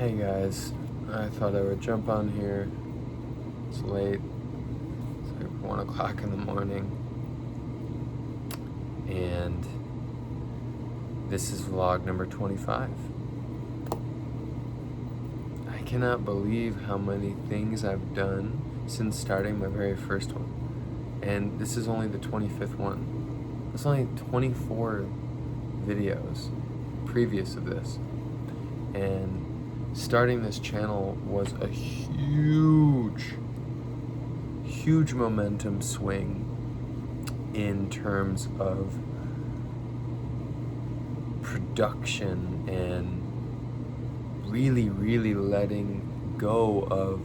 Hey guys, I thought I would jump on here. It's late. It's like 1 o'clock in the morning. And this is vlog number 25. I cannot believe how many things I've done since starting my very first one. And this is only the 25th one. There's only 24 videos previous of this. And starting this channel was a huge momentum swing in terms of production and really letting go of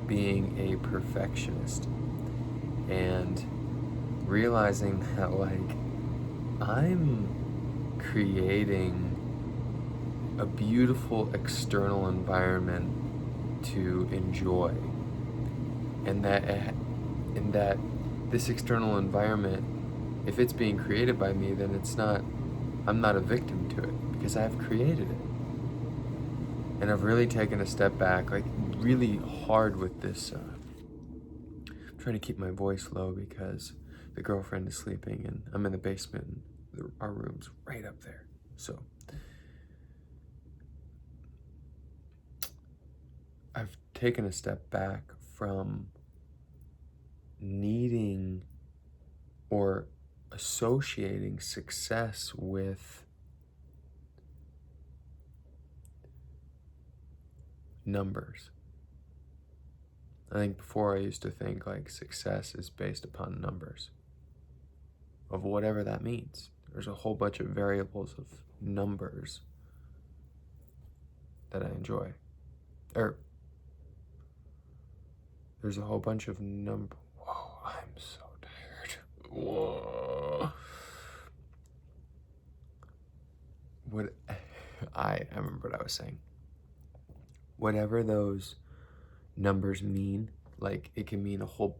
being a perfectionist and realizing that I'm creating a beautiful external environment to enjoy, and that this external environment, if it's being created by me, then I'm not a victim to it because I've created it. And I've really taken a step back, really hard with this. I'm trying to keep my voice low because the girlfriend is sleeping and I'm in the basement. Our room's right up there. So I've taken a step back from needing or associating success with numbers. I think before I used to think success is based upon numbers, of whatever that means. There's a whole bunch of variables of numbers that I enjoy. There's a whole bunch of Whoa, I'm so tired. Whoa. I remember what I was saying. Whatever those numbers mean, it can mean a whole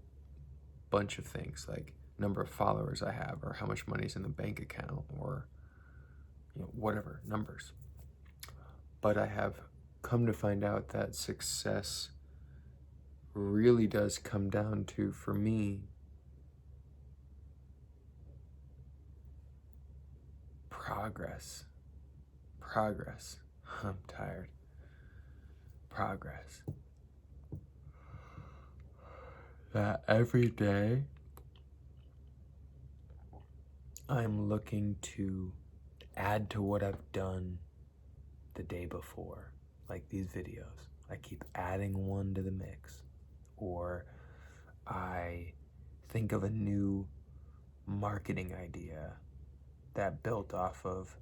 bunch of things, like number of followers I have, or how much money's in the bank account, or whatever numbers. But I have come to find out that success really does come down to, for me, progress. I'm tired. Progress. That every day I'm looking to add to what I've done the day before, like these videos. I keep adding one to the mix, or I think of a new marketing idea that built off of,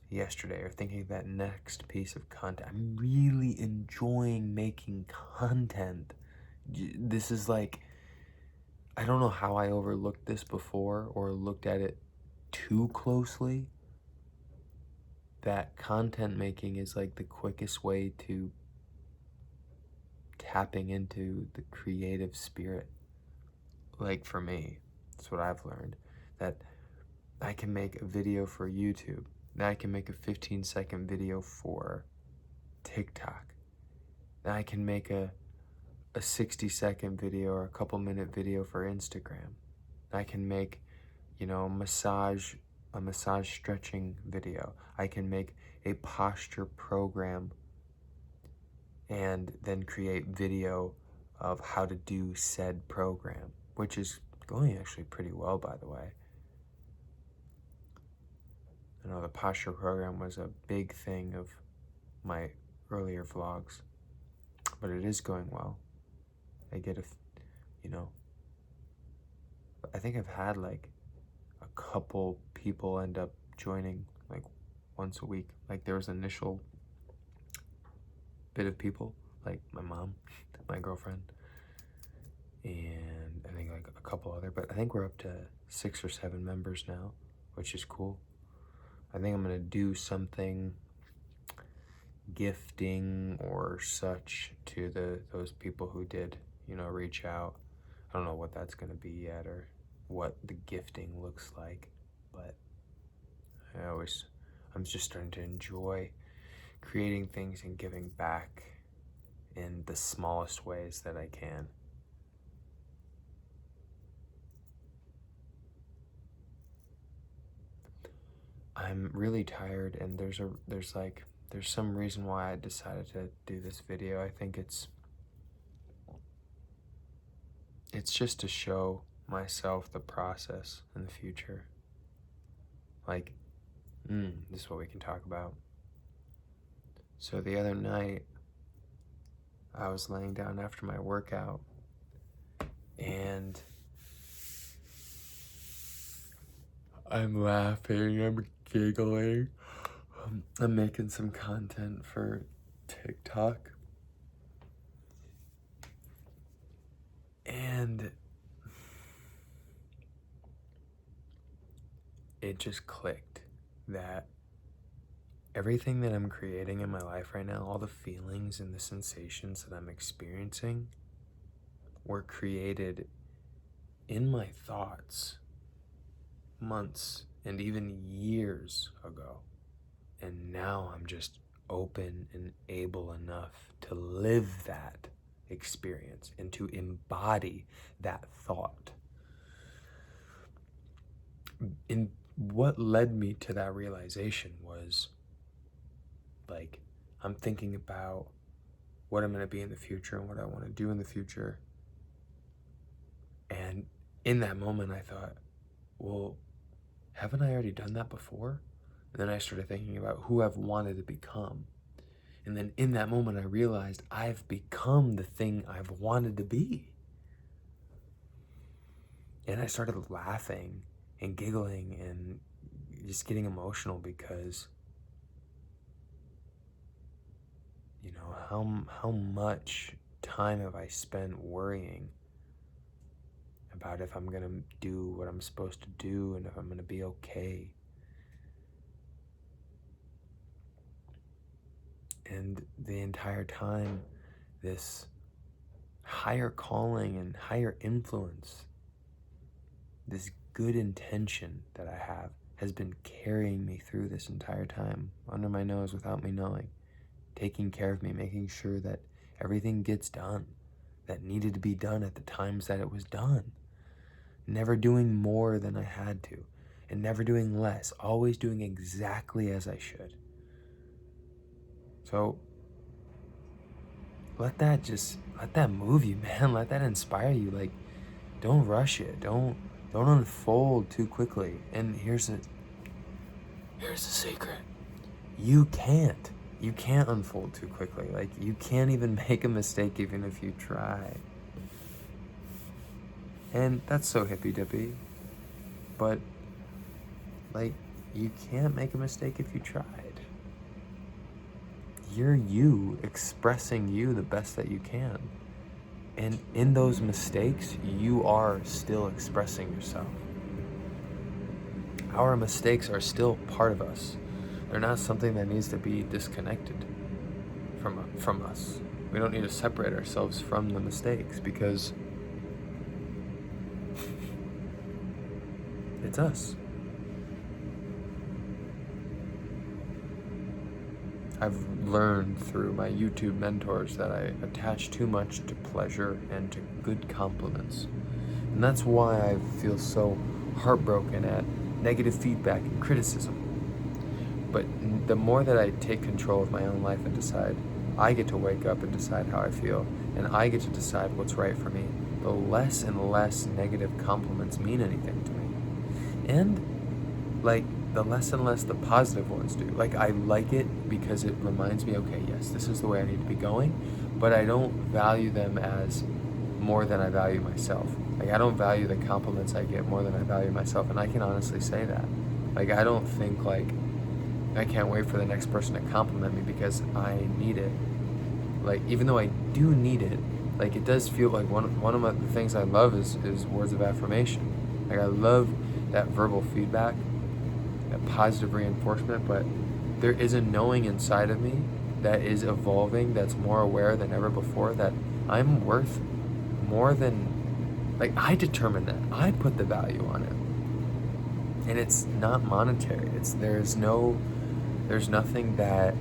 yesterday, or thinking of that next piece of content. I'm really enjoying making content. This is I don't know how I overlooked this before or looked at it too closely. That content making is the quickest way to tapping into the creative spirit. For me, that's what I've learned, that I can make a video for YouTube. Now I can make a 15-second video for TikTok. Now I can make a 60-second video or a couple-minute video for Instagram. I can make, a massage stretching video. I can make a posture program and then create video of how to do said program, which is going actually pretty well, by the way. I know the posture program was a big thing of my earlier vlogs, but it is going well. I get I think I've had a couple people end up joining once a week. There was an initial bit of people, like my mom, my girlfriend, and I think a couple other, but I think we're up to 6 or 7 members now, which is cool. I think I'm gonna do something gifting or such to those people who did, reach out. I don't know what that's gonna be yet or what the gifting looks like, but I'm just starting to enjoy creating things and giving back in the smallest ways that I can. I'm really tired, and there's some reason why I decided to do this video. I think it's just to show myself the process in the future. Like, this is what we can talk about. So the other night, I was laying down after my workout, and I'm laughing, I'm giggling, I'm making some content for TikTok, and it just clicked that everything that I'm creating in my life right now, all the feelings and the sensations that I'm experiencing, were created in my thoughts months and even years ago. And now I'm just open and able enough to live that experience and to embody that thought. And what led me to that realization was, like, I'm thinking about what I'm going to be in the future and what I want to do in the future. And in that moment, I thought, well, haven't I already done that before? And then I started thinking about who I've wanted to become. And then in that moment, I realized I've become the thing I've wanted to be. And I started laughing and giggling and just getting emotional because, you know, how much time have I spent worrying about if I'm gonna do what I'm supposed to do and if I'm gonna be okay. And the entire time, this higher calling and higher influence, this good intention that I have, has been carrying me through this entire time, under my nose without me knowing, taking care of me, making sure that everything gets done that needed to be done at the times that it was done. Never doing more than I had to, and never doing less, always doing exactly as I should. So let that move you, man. Let that inspire you. Like, don't rush it. Don't unfold too quickly. And here's the secret. You can't unfold too quickly. Like, you can't even make a mistake even if you try. And that's so hippy-dippy. But, like, you can't make a mistake if you tried. You're you expressing you the best that you can. And in those mistakes, you are still expressing yourself. Our mistakes are still part of us. They're not something that needs to be disconnected from us. We don't need to separate ourselves from the mistakes because it's us. I've learned through my YouTube mentors that I attach too much to pleasure and to good compliments. And that's why I feel so heartbroken at negative feedback and criticism. But the more that I take control of my own life and decide, I get to wake up and decide how I feel, and I get to decide what's right for me, the less and less negative compliments mean anything to me. And, like, the less and less the positive ones do. Like, I like it because it reminds me, okay, yes, this is the way I need to be going, but I don't value them as more than I value myself. Like, I don't value the compliments I get more than I value myself, and I can honestly say that. Like, I don't think, like, I can't wait for the next person to compliment me because I need it. Like, even though I do need it, like, it does feel like one of the things I love is words of affirmation. Like, I love that verbal feedback, that positive reinforcement, but there is a knowing inside of me that is evolving, that's more aware than ever before, that I'm worth more than, like, I determine that. I put the value on it. And it's not monetary. There's nothing that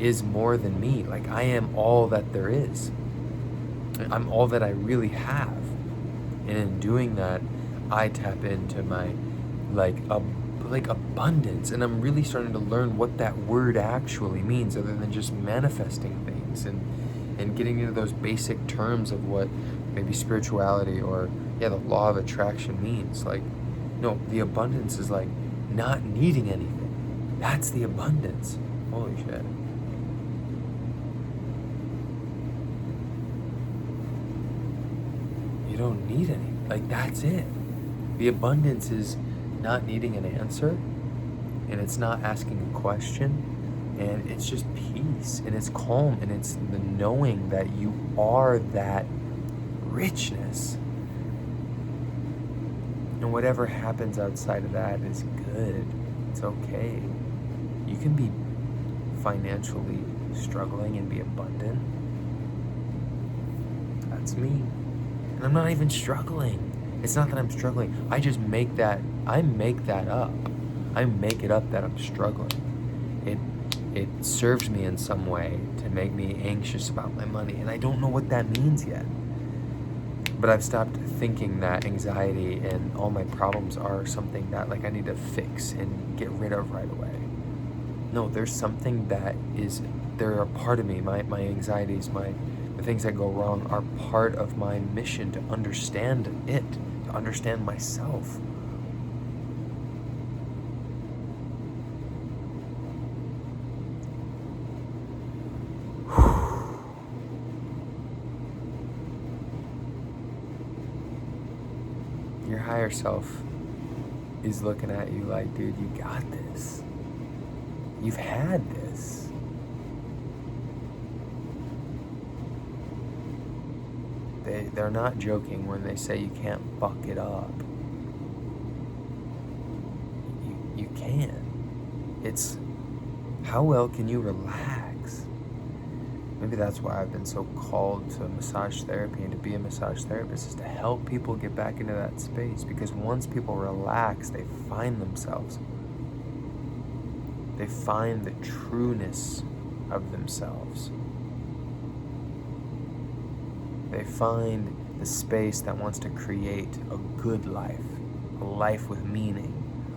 is more than me. Like, I am all that there is. I'm all that I really have. And in doing that, I tap into my like abundance, and I'm really starting to learn what that word actually means, other than just manifesting things and getting into those basic terms of what maybe spirituality or the law of attraction means. Like, no, the abundance is like not needing anything. That's the abundance. Holy shit. You don't need any. Like, that's it. The abundance is not needing an answer, and it's not asking a question, and it's just peace, and it's calm, and it's the knowing that you are that richness. And whatever happens outside of that is good. It's okay. You can be financially struggling and be abundant. That's me. And I'm not even struggling. It's not that I'm struggling. I just make that up. I make it up that I'm struggling. It serves me in some way to make me anxious about my money. And I don't know what that means yet. But I've stopped thinking that anxiety and all my problems are something that like I need to fix and get rid of right away. No, there's something that is, they're a part of me. My anxieties, the things that go wrong are part of my mission to understand it, to understand myself. Your higher self is looking at you like, dude, you got this. You've had this. They're not joking when they say you can't buck it up. You can. It's how well can you relax? Maybe that's why I've been so called to massage therapy and to be a massage therapist, is to help people get back into that space. Because once people relax, they find themselves. They find the trueness of themselves. They find the space that wants to create a good life, a life with meaning,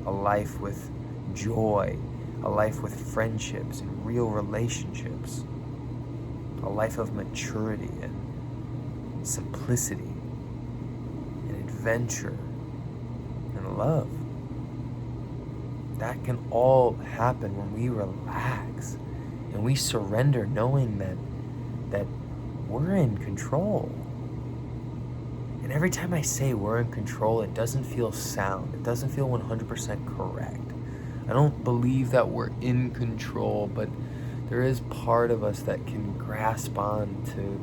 a life with joy, a life with friendships and real relationships, a life of maturity and simplicity and adventure and love. That can all happen when we relax and we surrender, knowing that we're in control. And every time I say we're in control, it doesn't feel sound. It doesn't feel 100% correct. I don't believe that we're in control, but there is part of us that can grasp on to.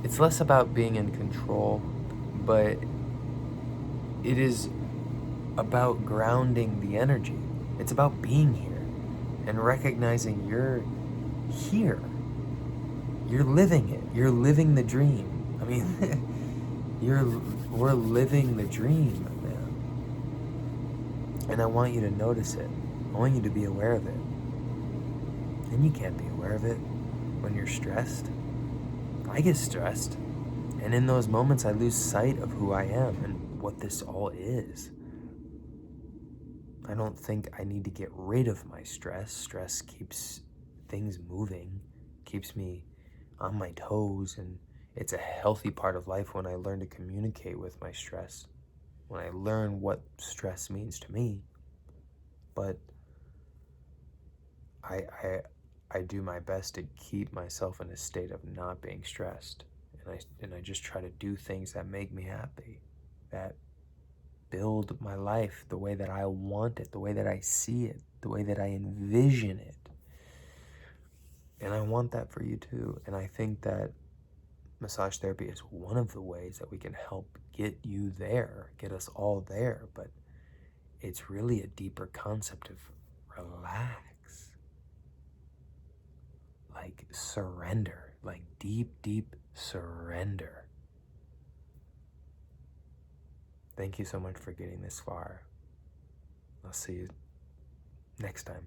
It's less about being in control, but it is about grounding the energy. It's about being here and recognizing you're here. You're living it. You're living the dream. I mean, we're living the dream, man. And I want you to notice it. I want you to be aware of it. And you can't be aware of it when you're stressed. I get stressed. And in those moments, I lose sight of who I am and what this all is. I don't think I need to get rid of my stress. Stress keeps things moving, keeps me on my toes, and it's a healthy part of life when I learn to communicate with my stress, when I learn what stress means to me. But I do my best to keep myself in a state of not being stressed, and I just try to do things that make me happy, that build my life the way that I want it, the way that I see it, the way that I envision it. And I want that for you too. And I think that massage therapy is one of the ways that we can help get you there, get us all there. But it's really a deeper concept of relax, like surrender, like deep surrender. Thank you so much for getting this far. I'll see you next time.